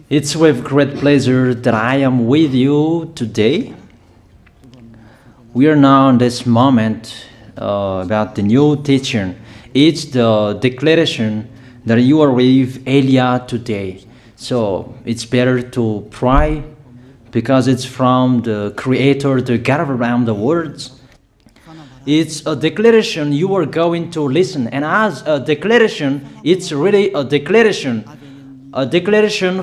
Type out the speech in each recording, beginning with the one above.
It's with great pleasure that I am with you today. We are now in this moment about the new teaching. It's the declaration that you are with Elia today. So it's better to pray because it's from the Creator, the God of around the words. It's a declaration you are going to listen, and as a declaration, it's really a declaration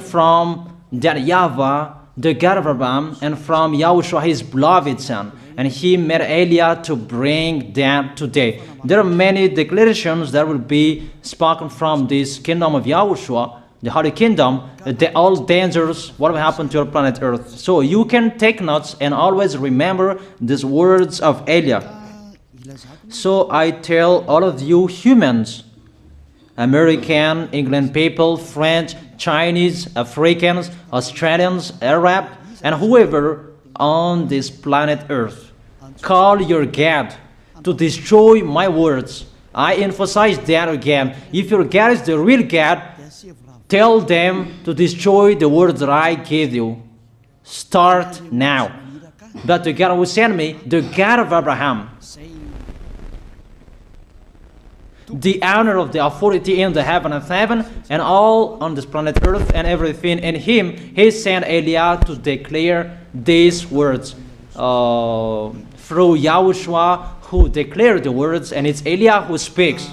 from that YAHVAH, the God of Abraham, and from YAHOSHUAH, his beloved son. And he made Elia to bring them today. There are many declarations that will be spoken from this kingdom of YAHOSHUAH, the Holy Kingdom, all dangers, what will happen to your planet Earth. So you can take notes and always remember these words of Elia. So I tell all of you humans, American, England people, French, Chinese, Africans, Australians, Arab, and whoever on this planet Earth, call your God to destroy my words. I emphasize that again. If your God is the real God, tell them to destroy the words that I give you. Start now. But the God who sent me, the God of Abraham, the honor of the authority in the heaven and heaven, and all on this planet Earth and everything in him, he sent Elia to declare these words through YAHOSHUAH, who declared the words, and it's Elia who speaks.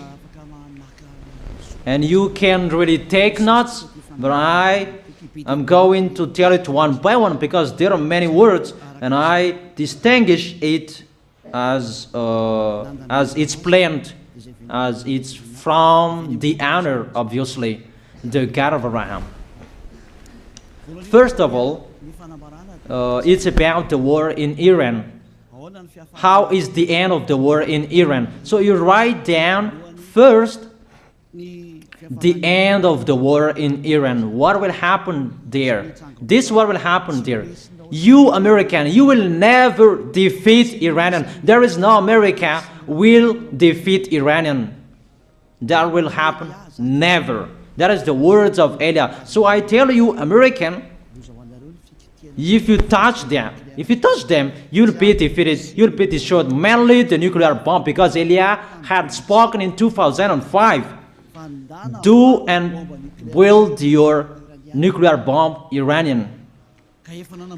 And you can really take notes, but I am going to tell it one by one because there are many words, and I distinguish it as it's planned, as it's from the honor, obviously, the God of Abraham. First of all, it's about the war in Iran. How is the end of the war in Iran? So you write down first the end of the war in Iran. What will happen there? This what will happen there. You American, you will never defeat Iranian. There is no America will defeat Iranian. That will happen never. That is the words of Elia. So I tell you, American, if you touch them, you'll be defeated, you'll be destroyed. Mainly the nuclear bomb, because Elia had spoken in 2005. Do and build your nuclear bomb, Iranian.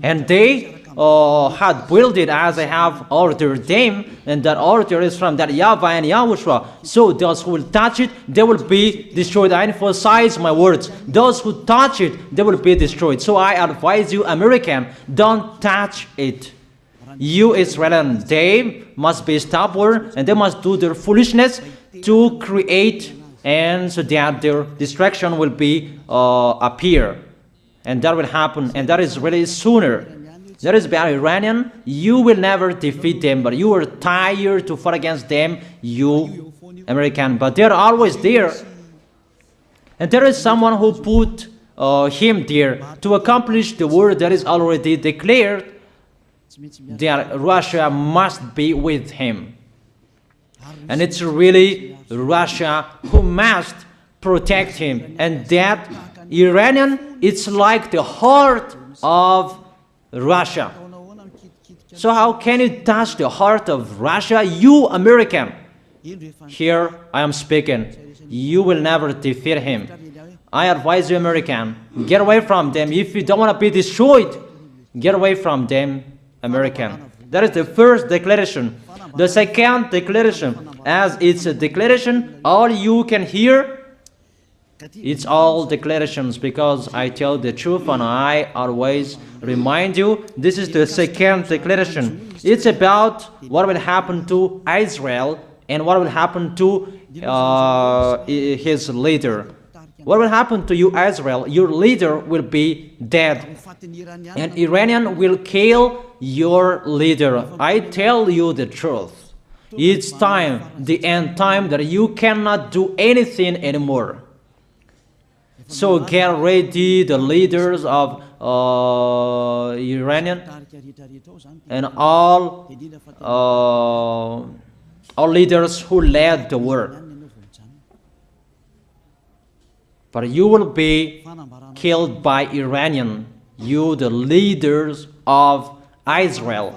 And they had built it as I have ordered them, and that order is from that YAHVAH and YAHOSHUAH. So those who will touch it, they will be destroyed. I emphasize my words. Those who touch it, they will be destroyed. So I advise you, American, don't touch it. You Israelis, they must be stubborn, and they must do their foolishness to create, and so that their destruction will be appear. And that will happen, and that is really sooner. That is about Iranian. You will never defeat them, but you are tired to fight against them, you American. But they're always there. And there is someone who put him there to accomplish the word that is already declared, that Russia must be with him. And it's really Russia who must protect him. And that Iranian, it's like the heart of Russia. So how can you touch the heart of Russia? You American, here I am speaking, you will never defeat him. I advise you, American, get away from them. If you don't want to be destroyed, get away from them, American. That is the first declaration. The second declaration, as it's a declaration, all you can hear, it's all declarations, because I tell the truth and I always remind you, this is the second declaration. It's about what will happen to Israel and what will happen to his leader. What will happen to you, Israel? Your leader will be dead, and Iranian will kill your leader. I tell you the truth. It's time, the end time, that you cannot do anything anymore. So get ready, the leaders of Iranian and all leaders who led the war. But you will be killed by Iranian, you the leaders of Israel.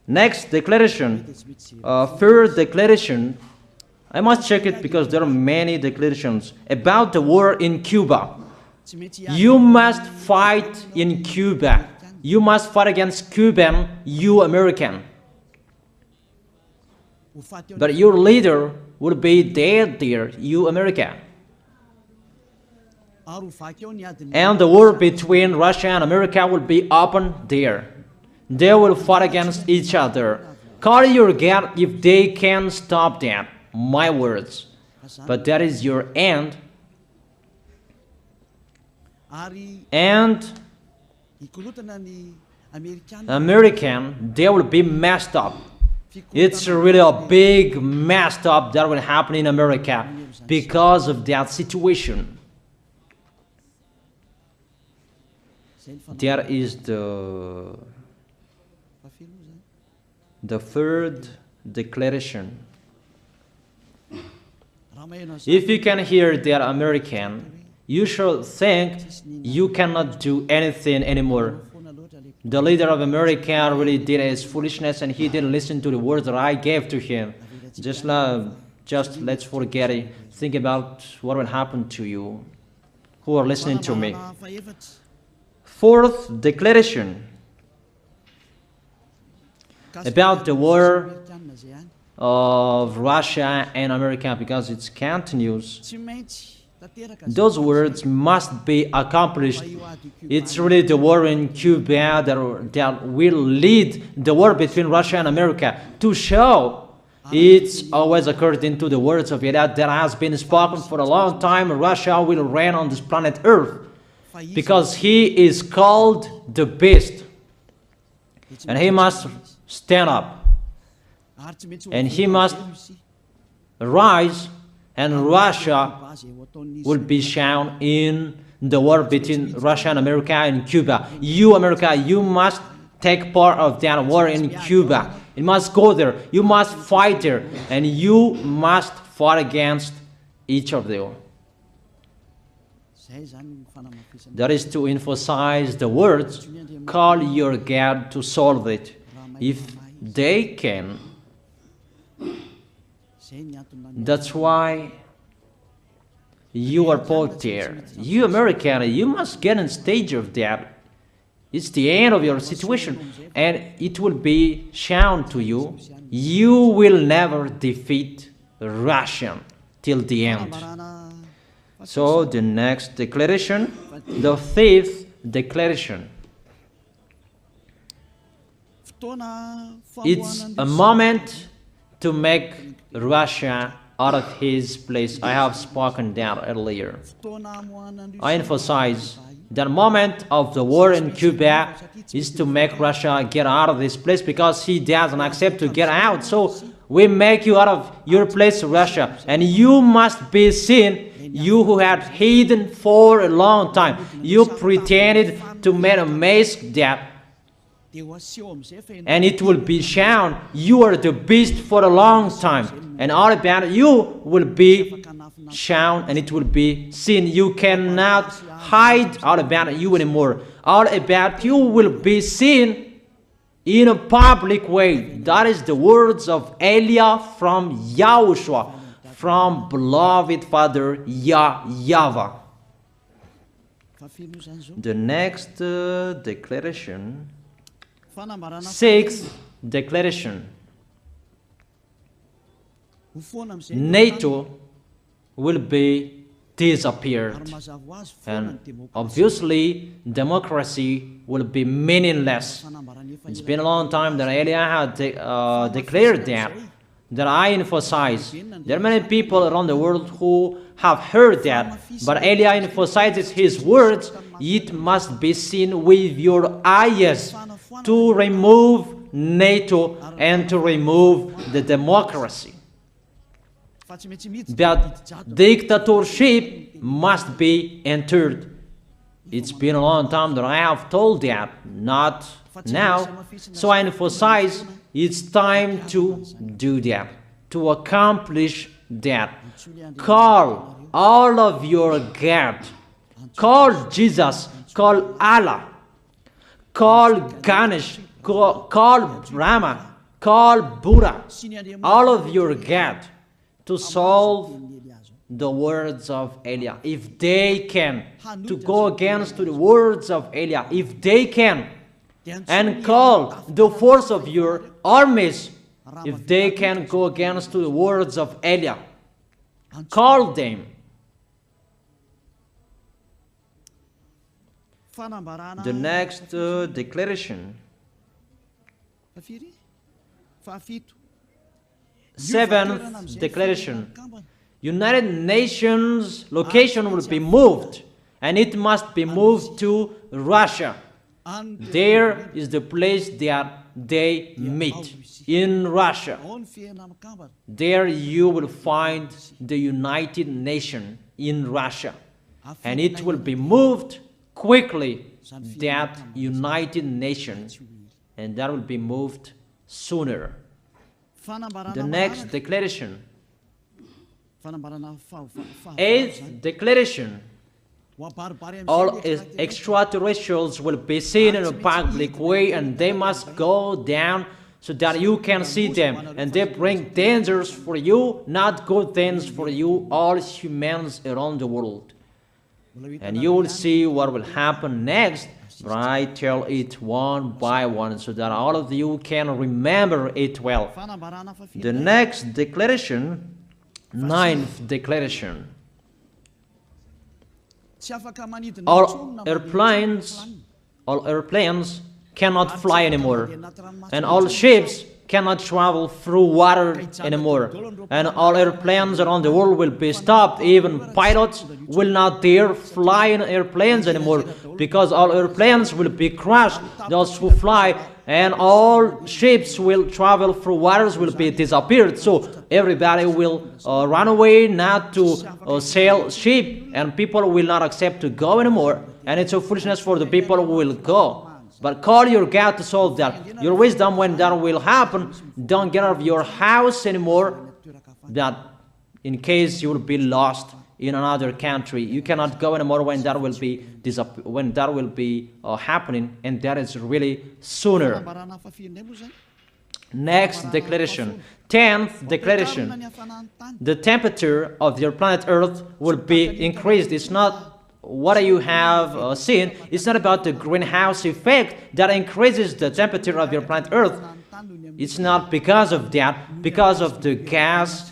Next declaration, third declaration, I must check it because there are many declarations about the war in Cuba. You must fight in Cuba. You must fight against Cuban, you American. But your leader will be dead there, you America. And the war between Russia and America will be open there. They will fight against each other. Call your God if they can stop that. My words. But that is your end. And American, they will be messed up. It's really a big messed up that will happen in America because of that situation. That is the third declaration. If you can hear that American, you should think you cannot do anything anymore. The leader of America really did his foolishness and he didn't listen to the words that I gave to him. Just let's forget it. Think about what will happen to you who are listening to me. Fourth declaration about the war of Russia and America, because it continues. Those words must be accomplished. It's really the war in Cuba that will lead the war between Russia and America to show it's always according to the words of YAH that has been spoken for a long time. Russia will reign on this planet Earth because he is called the beast and he must stand up and he must rise, and Russia will be shown in the war between Russia and America and Cuba. You, America, you must take part of that war in Cuba. You must go there. You must fight there. And you must fight against each of them. That is to emphasize the words, call your God to solve it. If they can, that's why you are put there. You American, you must get in stage of that. It's the end of your situation, and it will be shown to you. You will never defeat Russia till the end. So the next declaration, the fifth declaration. It's a moment to make Russia out of his place. I have spoken that earlier. I emphasize that moment of the war in Cuba is to make Russia get out of this place because he doesn't accept to get out. So we make you out of your place, Russia, and you must be seen, you who had hidden for a long time. You pretended to make a mask that, and it will be shown you are the beast for a long time, and all about you will be shown and it will be seen. You cannot hide all about you anymore. All about you will be seen in a public way. That is the words of Elia from YAHOSHUAH, from beloved Father YAHVAH. The next declaration, sixth declaration. NATO will be disappeared, and obviously democracy will be meaningless. It's been a long time that Elia had declared that I emphasize. There are many people around the world who have heard that, but Elia emphasizes his words. It must be seen with your eyes to remove NATO and to remove the democracy. That dictatorship must be entered. It's been a long time that I have told that, not now. So I emphasize it's time to do that, to accomplish that. Call all of your God Call Jesus, call Allah, call Ganesh, call Brahma, call Buddha, all of your God, to solve the words of Eliah. If they can, to go against the words of Eliah, if they can, and call the force of your armies, if they can go against the words of Eliah, call them. The next declaration, 7th declaration, United Nations location will be moved, and it must be moved to Russia. There is the place that they meet, in Russia. There you will find the United Nations in Russia, and it will be moved quickly, that United Nations, and that will be moved sooner. The next declaration, 8th declaration, all extraterrestrials will be seen in a public way, and they must go down so that you can see them, and they bring dangers for you, not good things for you, all humans around the world. And you will see what will happen next, but I tell it one by one so that all of you can remember it well. The next declaration, 9th declaration, all airplanes cannot fly anymore, and all ships cannot travel through water anymore, and all airplanes around the world will be stopped. Even pilots will not dare fly in airplanes anymore, because all airplanes will be crushed, those who fly, and all ships will travel through waters will be disappeared. So everybody will run away not to sail ship, and people will not accept to go anymore, and it's a foolishness for the people who will go. But call your God to solve that. Your wisdom when that will happen. Don't get out of your house anymore, that in case you will be lost in another country. You cannot go anymore when that will be happening, and that is really sooner. Next declaration, 10th declaration, the temperature of your planet Earth will be increased. It's not what you have seen. It's not about the greenhouse effect that increases the temperature of your planet Earth. It's not because of that, because of the gas,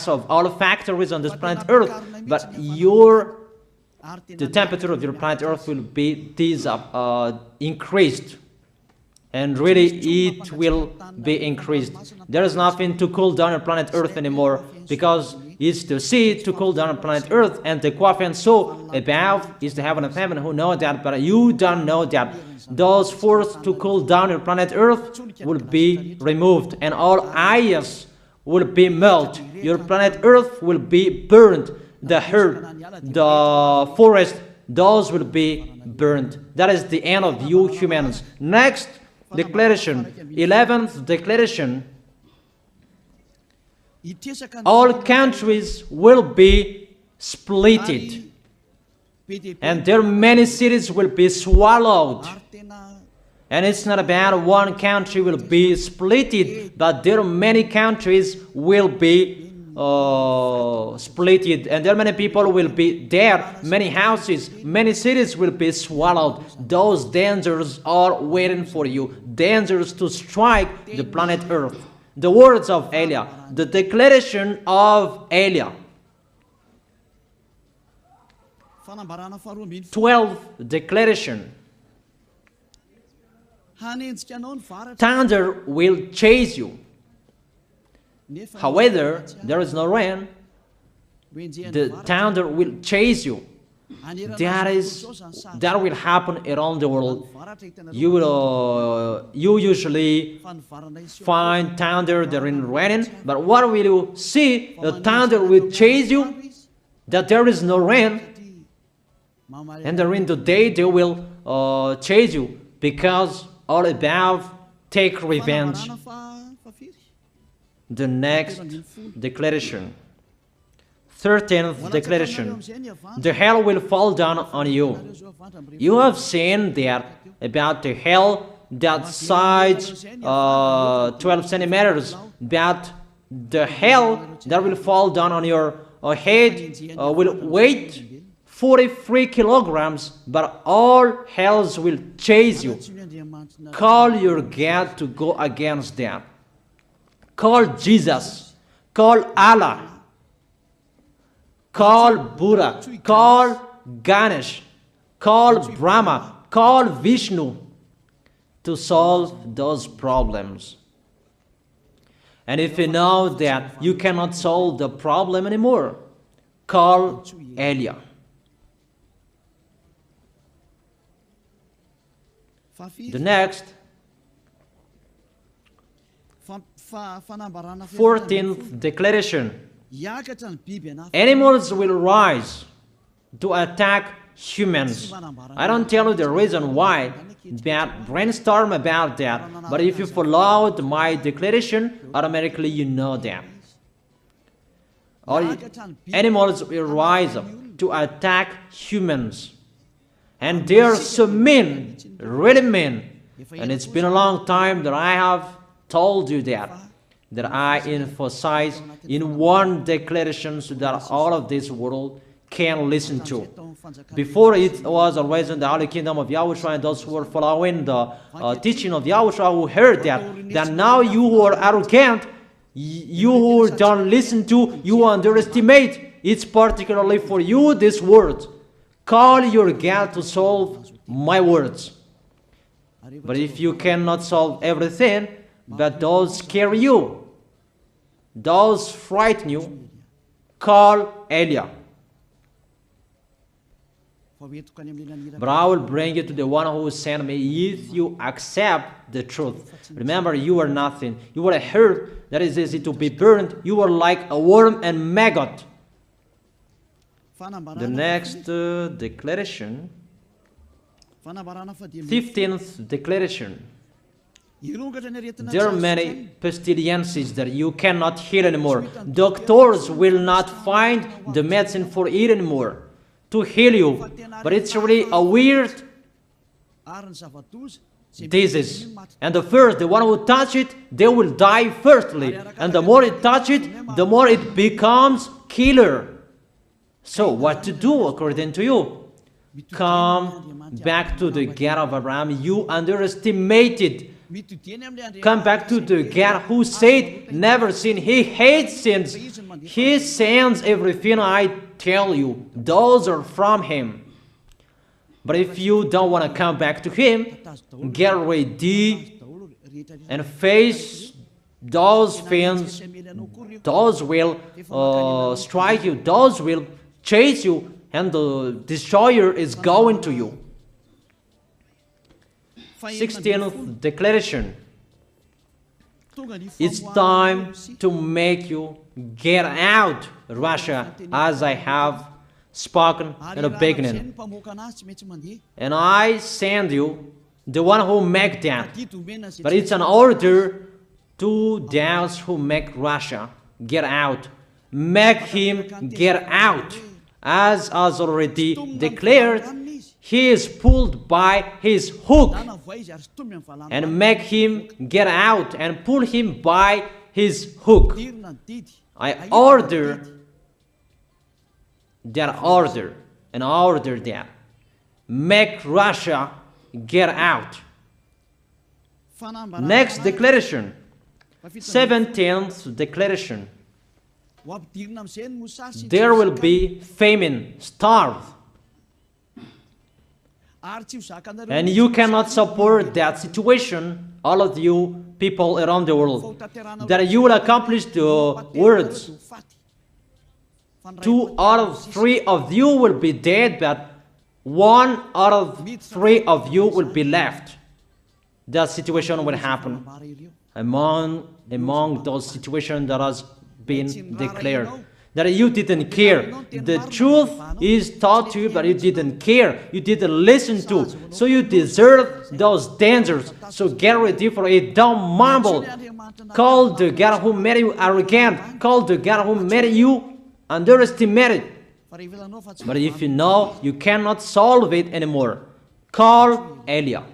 of all factories on this planet Earth. But the temperature of your planet Earth will be increased, and really it will be increased. There is nothing to cool down your planet Earth anymore, because it's the sea to cool down planet Earth, and the Quaff and so above is the heaven of heaven. Who know that? But you don't know that. Those forces to cool down your planet Earth will be removed, and all ice will be melted. Your planet Earth will be burned. The earth, the forest, those will be burned. That is the end of you humans. Next declaration, 11th declaration, all countries will be splitted, and their many cities will be swallowed. And it's not about one country will be splitted, but there are many countries will be splitted, and there are many people will be there, many houses, many cities will be swallowed. Those dangers are waiting for you, dangers to strike the planet Earth. The words of Eliah, the declaration of Eliah. 12th declaration. Thunder will chase you. However, there is no rain. The thunder will chase you. That will happen around the world. You usually find thunder during raining, but what will you see? The thunder will chase you, that there is no rain, and during the day they will chase you, because all above take revenge. The next declaration, 13th declaration. The hell will fall down on you. You have seen that about the hell that size 12 centimeters, that the hell that will fall down on your head will weigh 43 kilograms, but all hells will chase you. Call your God to go against them. Call Jesus. Call Allah. Call Buddha. Call Ganesh. Call Brahma. Call Vishnu to solve those problems. And if you know that you cannot solve the problem anymore, call YAH. The next, 14th declaration. Animals will rise to attack humans. I don't tell you the reason why, but brainstorm about that. But if you followed my declaration, automatically you know that. All animals will rise up to attack humans. And they are so mean, really mean. And it's been a long time that I have told you that I emphasize in one declaration so that all of this world can listen to. Before it was always in the Holy Kingdom of YAHOSHUAH, and those who were following the teaching of YAHOSHUAH who heard that now you who are arrogant, you who don't listen to, you underestimate. It's particularly for you, this word. Call your God to solve my words. But if you cannot solve everything, but those scare you, those frighten you, call YAH. But I will bring you to the one who sent me if you accept the truth. Remember, you are nothing. You are a herb that is easy to be burned. You are like a worm and maggot. The next declaration, 15th declaration. There are many pestilences that you cannot heal anymore. Doctors will not find the medicine for it anymore to heal you. But it's really a weird disease. And the one who touch it, they will die firstly. And the more it touch it, the more it becomes killer. So what to do according to you? Come back to the God of Abraham. You underestimated. Come back to the God who said, never sin. He hates sins. He sends everything I tell you. Those are from Him. But if you don't want to come back to Him, get ready and face those things. Those will strike you. Those will chase you. And the destroyer is going to you. 16th declaration. It's time to make you get out Russia, as I have spoken in the beginning. And I send you the one who make that. But it's an order to those who make Russia get out. Make him get out. As already declared, he is pulled by his hook, and make him get out and pull him by his hook. I order that order and order that. Make Russia get out. Next declaration, 17th declaration. There will be famine, starve. And you cannot support that situation, all of you people around the world, that you will accomplish the words. 2 out of 3 of you will be dead, but 1 out of 3 of you will be left. That situation will happen among those situations that has been declared. That you didn't care. The truth is taught to you, but you didn't care. You didn't listen to. So you deserve those dangers. So get ready for it. Don't mumble. Call the God who made you arrogant. Call the God who made you underestimate it. But if you know you cannot solve it anymore, call Eliah.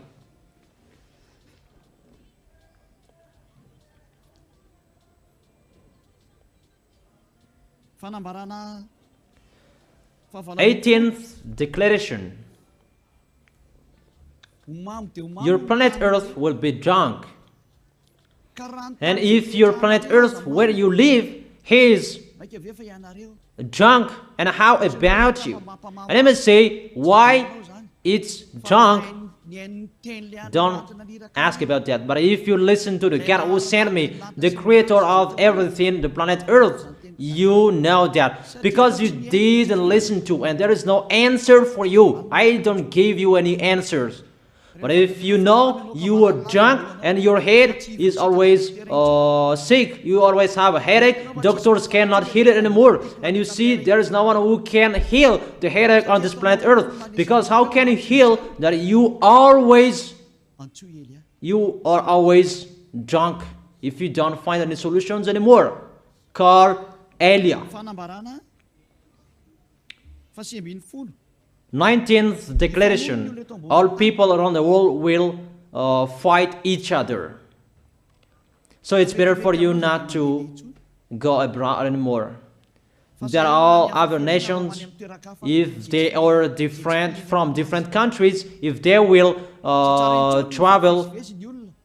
Eighteenth declaration. Your planet Earth will be drunk. And if your planet Earth where you live is drunk, and how about you? And let me say why it's drunk. Don't ask about that. But if you listen to the God who sent me, the creator of everything, the planet Earth, you know that. Because you didn't listen to, and there is no answer for you. I don't give you any answers. But if you know you are drunk and your head is always sick, you always have a headache, doctors cannot heal it anymore. And you see there is no one who can heal the headache on this planet Earth. Because how can you heal that you are always drunk if you don't find any solutions anymore? Call Eliah. 19th declaration. All people around the world will fight each other. So it's better for you not to go abroad anymore. There are all other nations, if they are different from different countries, if they will travel,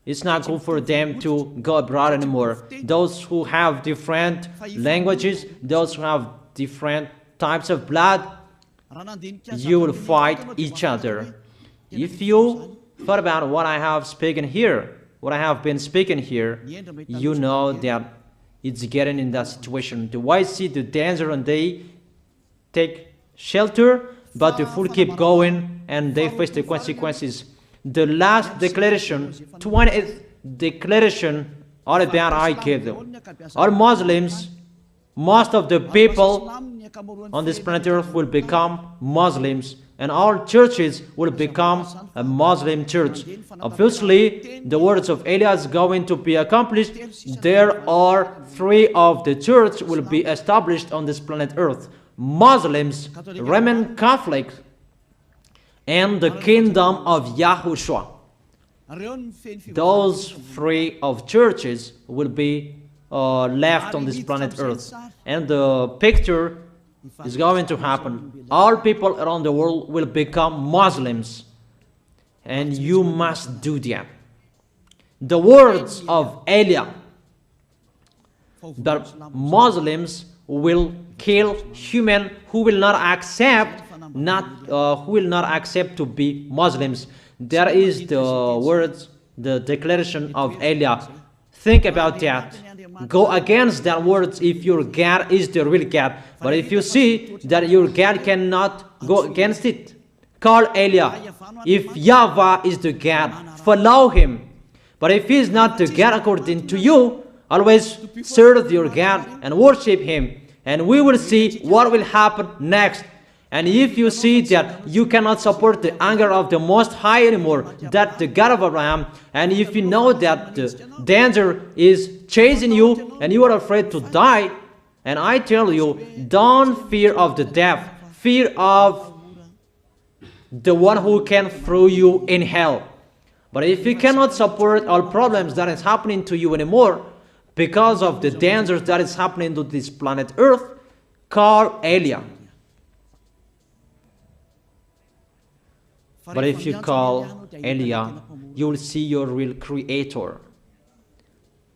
it's not good for them to go abroad anymore. Those who have different languages, those who have different types of blood, you will fight each other. If you thought about what I have spoken here, what I have been speaking here, you know that it's getting in that situation. The wise see the danger and they take shelter, but the fool keep going and they face the consequences. The last declaration, 20th declaration, all about I gave them. All Muslims, most of the people on this planet Earth will become Muslims, and all churches will become a Muslim church. Obviously, the words of Eliah is going to be accomplished. There are 3 of the church will be established on this planet Earth: Muslims, Roman Catholics, and the kingdom of YAHOSHUAH. Those 3 of churches will be left on this planet Earth, and the picture is going to happen. All people around the world will become Muslims, and you must do that. The words of Eliah, that Muslims will kill human who will not accept to be Muslims. That is the words, the declaration of Eliah. Think about that. Go against that words if your God is the real God. But if you see that your God cannot go against it, call Eliah. If YAHVAH is the God, follow him. But if he is not the God according to you, always serve your God and worship him. And we will see what will happen next. And if you see that you cannot support the anger of the Most High anymore, that the God of Abraham, and if you know that the danger is chasing you and you are afraid to die, and I tell you, don't fear of the death, fear of the one who can throw you in hell. But if you cannot support all problems that is happening to you anymore, because of the dangers that is happening to this planet Earth, call Eliah. But if you call Eliah, you will see your real creator,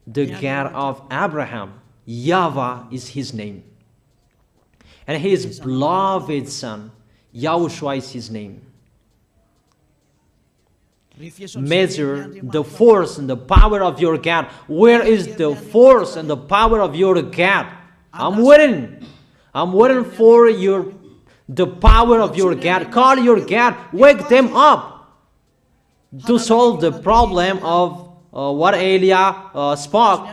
the God of Abraham. YAHVAH is his name. And his beloved son, YAHOSHUAH is his name. Measure the force and the power of your God. Where is the force and the power of your God? I'm waiting. I'm waiting for the power of your God. Call your God. Wake them up to solve the problem of what Eliah spoke.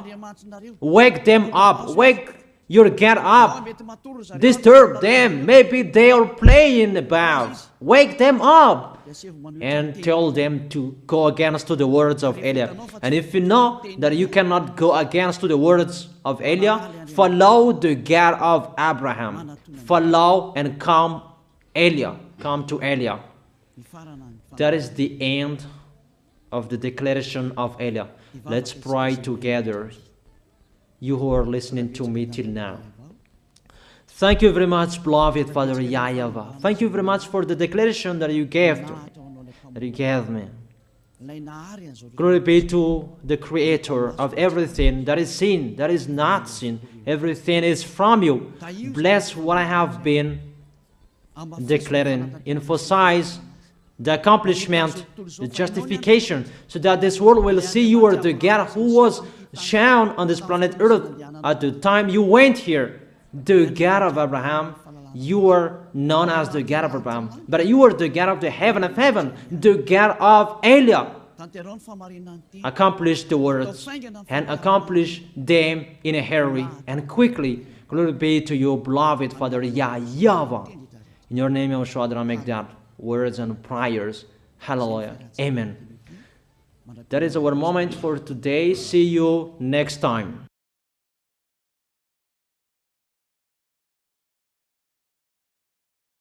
Wake them up. Wake your God up. Disturb them. Maybe they are playing about. Wake them up. and tell them to go against to the words of Eliah. And if you know that you cannot go against to the words of Eliah, follow the God of Abraham. Follow and come to Eliah. That is the end of the declaration of Eliah. Let's pray together, you who are listening to me till now. Thank you very much, beloved Father YAHVAH. Thank you very much for the declaration that you gave to me, that you gave me. Glory be to the Creator of everything that is seen, that is not seen. Everything is from you. Bless what I have been declaring. Emphasize the accomplishment, the justification, so that this world will see you are the God who was shown on this planet Earth at the time you went here. The God of Abraham, you are known as the God of Abraham, but you are the God of the heaven of heaven, the God of Eliah. Accomplish the words and accomplish them in a hurry and quickly. Glory be to you, beloved Father YAHVAH. In your name, YAHOSHUAH, I make that words and prayers. Hallelujah. Amen. That is our moment for today. See you next time.